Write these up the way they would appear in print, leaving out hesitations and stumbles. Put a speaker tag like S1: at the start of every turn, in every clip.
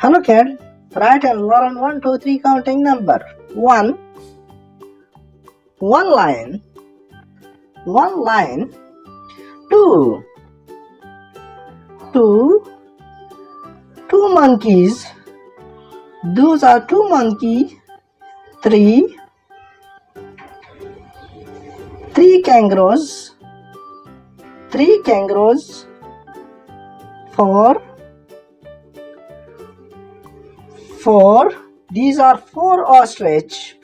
S1: Hello kid, write and learn 1, 2, 3 counting number. 1, one line, 2, 2 monkeys, those are 2 monkeys. 3 kangaroos, 4 these are 4 ostrich.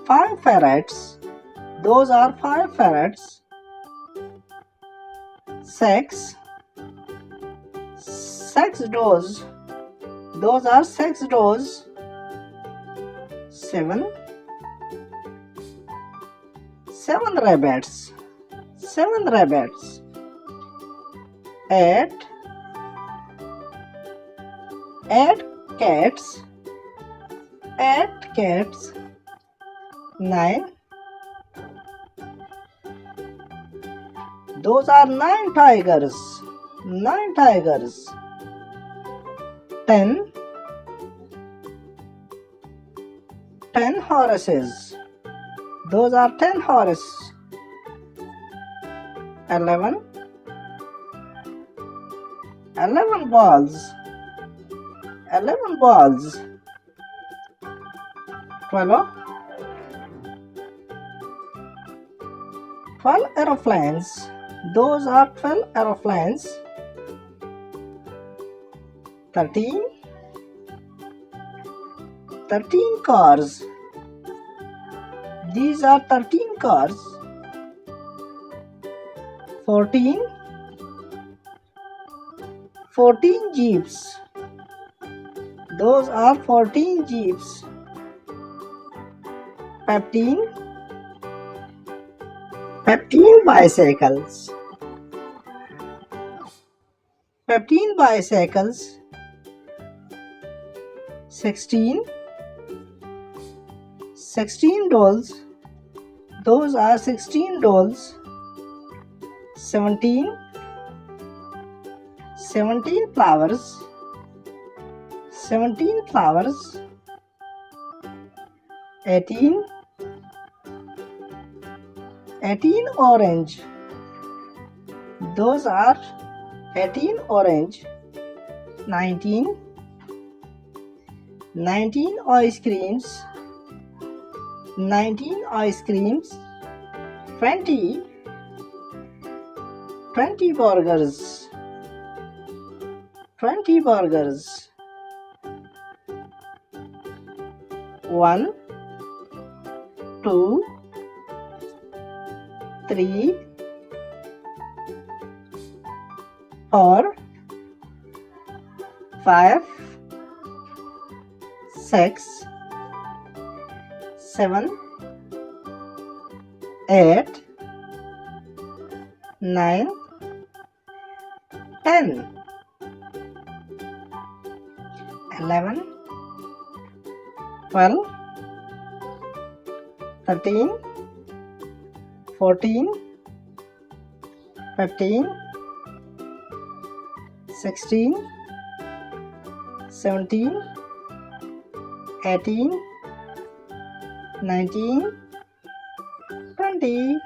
S1: 5 ferrets, those are 5 ferrets. 6 does, those are 6 does. 7 rabbits, 8 cats, 9 those are 9 tigers, 10 horses, those are 10 horses. 11 balls, 12 aeroplanes, those are 12 aeroplanes. 13 cars, these are 13 cars. 14 jeeps, those are 14 jeeps. 15 bicycles, 16 dolls, those are 16 dolls. 17 flowers, 18 orange, those are 18 orange. 19 ice creams, 20 burgers, 1 2 3 4 5 6 7 8 9 10 11 12 13 14 15 16 17 18 19 20